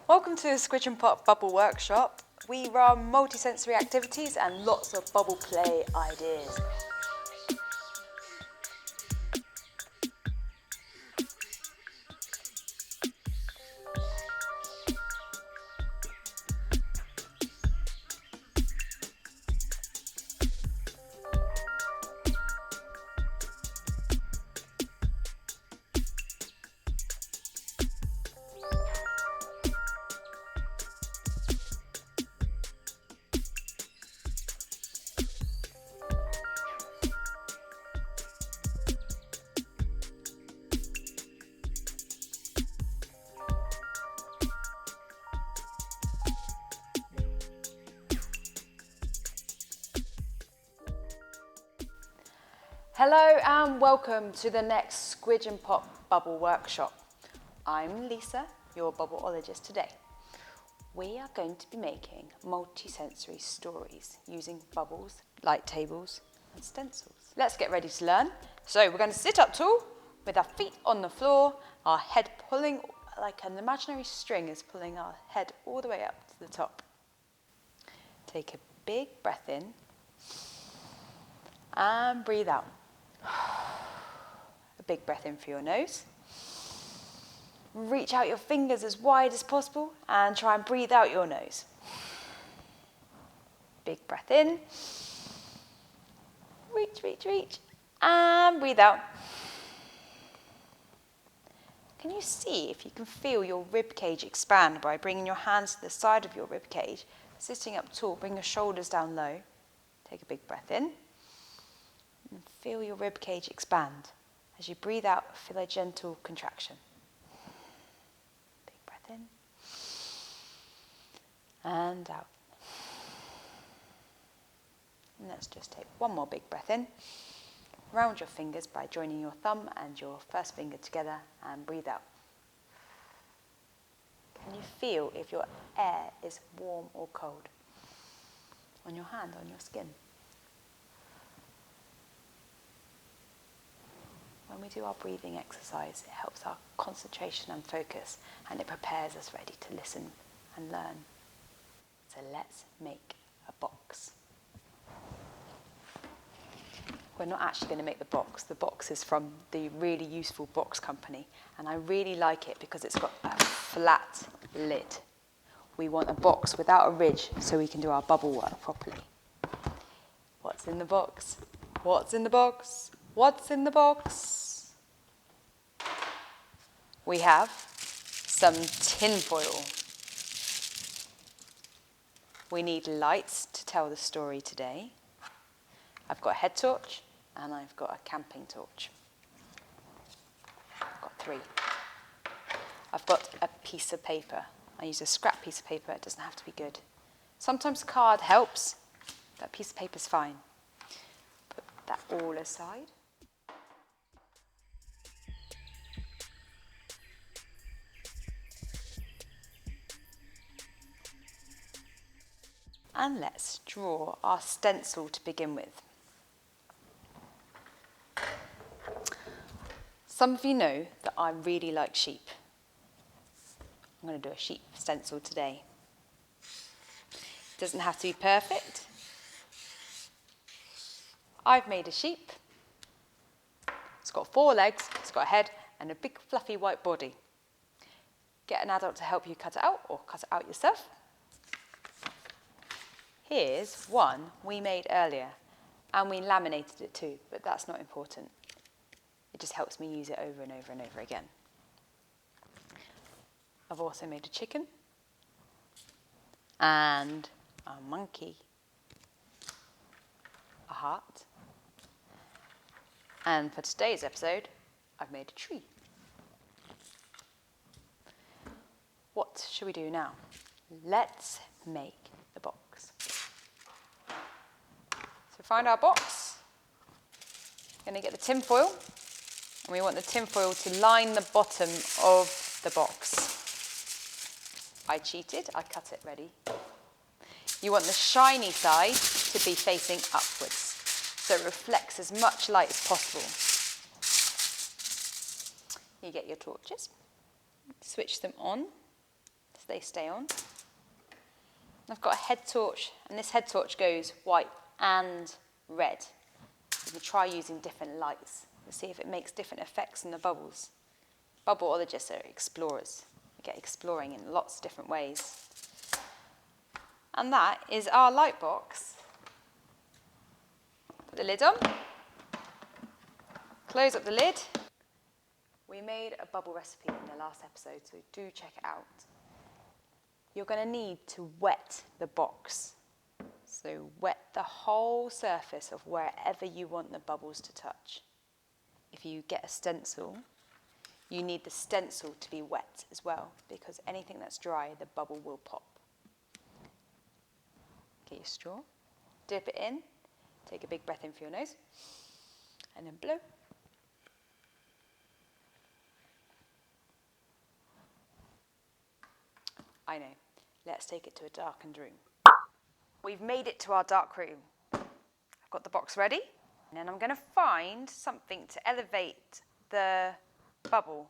Welcome to the Squidge and Pop Bubble Workshop. We run multi-sensory activities and lots of bubble play ideas. Hello and welcome to the next Squidge and Pop Bubble Workshop. I'm Lisa, your Bubbleologist today. We are going to be making multi-sensory stories using bubbles, light tables and stencils. Let's get ready to learn. So we're going to sit up tall with our feet on the floor, our head pulling like an imaginary string is pulling our head all the way up to the top. Take a big breath in and breathe out. A big breath in through your nose. Reach out your fingers as wide as possible and try and breathe out your nose. Big breath in. Reach, reach, reach. And breathe out. Can you see if you can feel your rib cage expand by bringing your hands to the side of your rib cage, sitting up tall, bring your shoulders down low. Take a big breath in. And feel your rib cage expand. As you breathe out, feel a gentle contraction. Big breath in. And out. And let's just take one more big breath in. Round your fingers by joining your thumb and your first finger together and breathe out. Can you feel if your air is warm or cold? On your hand, on your skin? When we do our breathing exercise, it helps our concentration and focus, and it prepares us ready to listen and learn. So let's make a box. We're not actually going to make the box. The box is from the really useful box company, and I really like it because it's got a flat lid. We want a box without a ridge so we can do our bubble work properly. What's in the box? What's in the box? What's in the box? We have some tin foil. We need lights to tell the story today. I've got a head torch and I've got a camping torch. I've got 3. I've got a piece of paper. I use a scrap piece of paper, it doesn't have to be good. Sometimes card helps, that piece of paper's fine. Put that all aside. And let's draw our stencil to begin with. Some of you know that I really like sheep. I'm going to do a sheep stencil today. It doesn't have to be perfect. I've made a sheep. It's got 4 legs, it's got a head and a big fluffy white body. Get an adult to help you cut it out or cut it out yourself. Here's one we made earlier, and we laminated it too, but that's not important. It just helps me use it over and over and over again. I've also made a chicken, and a monkey, a heart, and for today's episode, I've made a tree. What should we do now? Let's make the box. So find our box. We're going to get the tin foil, and we want the tin foil to line the bottom of the box. I cheated, I cut it ready. You want the shiny side to be facing upwards, so it reflects as much light as possible. You get your torches, switch them on, so they stay on. I've got a head torch, and this head torch goes white and red. You can try using different lights to see if it makes different effects in the bubbles. Bubbleologists are explorers. We get exploring in lots of different ways. And that is our light box. Put the lid on. Close up the lid. We made a bubble recipe in the last episode, so do check it out. You're going to need to wet the box. So wet the whole surface of wherever you want the bubbles to touch. If you get a stencil, you need the stencil to be wet as well, because anything that's dry, the bubble will pop. Get your straw, dip it in, take a big breath in through your nose, and then blow. I know. Let's take it to a darkened room. We've made it to our dark room. I've got the box ready. And then I'm going to find something to elevate the bubble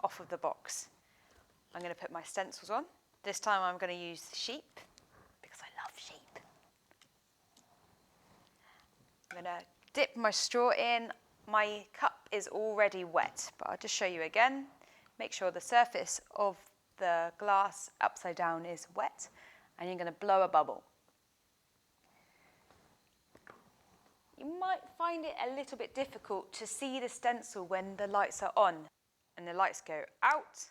off of the box. I'm going to put my stencils on. This time I'm going to use sheep, because I love sheep. I'm going to dip my straw in. My cup is already wet, but I'll just show you again. Make sure the surface of the glass upside down is wet, and you're going to blow a bubble. You might find it a little bit difficult to see the stencil when the lights are on and the lights go out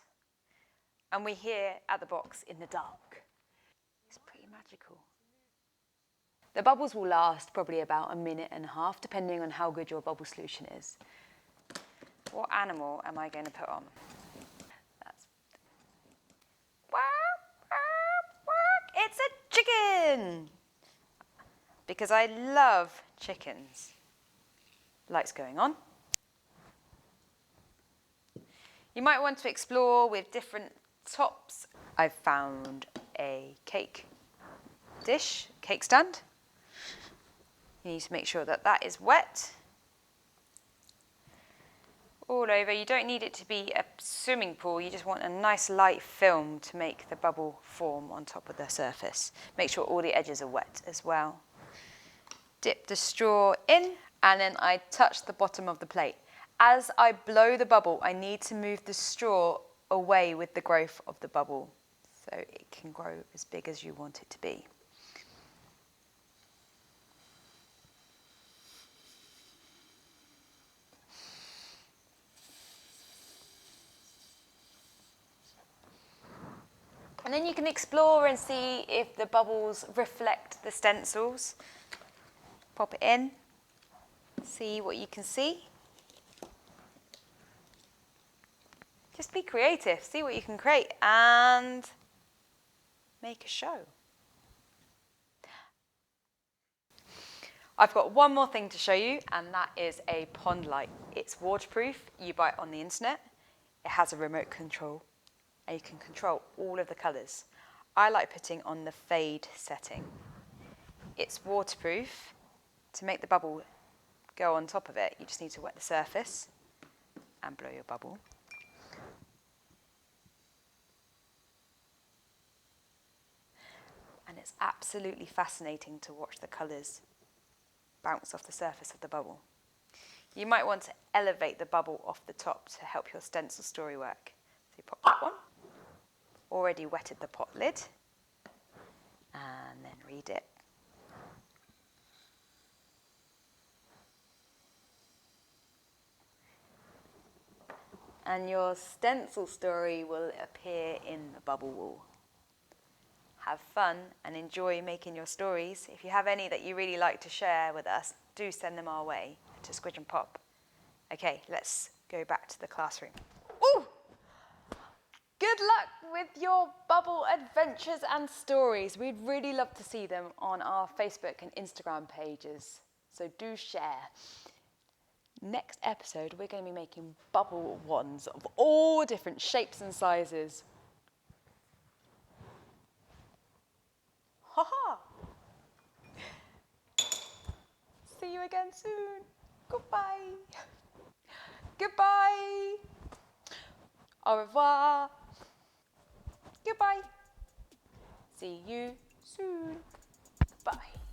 and we're here at the box in the dark. It's pretty magical. The bubbles will last probably about a minute and a half, depending on how good your bubble solution is. What animal am I going to put on? It's a chicken! Because I love chickens. Lights going on. You might want to explore with different tops. I've found a cake dish, cake stand. You need to make sure that that is wet. All over. You don't need it to be a swimming pool. You just want a nice light film to make the bubble form on top of the surface. Make sure all the edges are wet as well. Dip the straw in, and then I touch the bottom of the plate. As I blow the bubble, I need to move the straw away with the growth of the bubble so it can grow as big as you want it to be. And then you can explore and see if the bubbles reflect the stencils. Pop it in, see what you can see. Just be creative, see what you can create and make a show. I've got one more thing to show you, and that is a pond light. It's waterproof, you buy it on the internet. It has a remote control, and you can control all of the colours. I like putting on the fade setting. It's waterproof. To make the bubble go on top of it, you just need to wet the surface and blow your bubble. And it's absolutely fascinating to watch the colours bounce off the surface of the bubble. You might want to elevate the bubble off the top to help your stencil story work. So you pop that one. Already wetted the pot lid. And then re-dip. And your stencil story will appear in the bubble wall. Have fun and enjoy making your stories. If you have any that you really like to share with us, do send them our way to Squidge and Pop. Okay, let's go back to the classroom. Ooh! Good luck with your bubble adventures and stories. We'd really love to see them on our Facebook and Instagram pages, so do share. Next episode, we're going to be making bubble wands of all different shapes and sizes. Ha-ha! See you again soon. Goodbye. Goodbye. Au revoir. Goodbye. See you soon. Bye.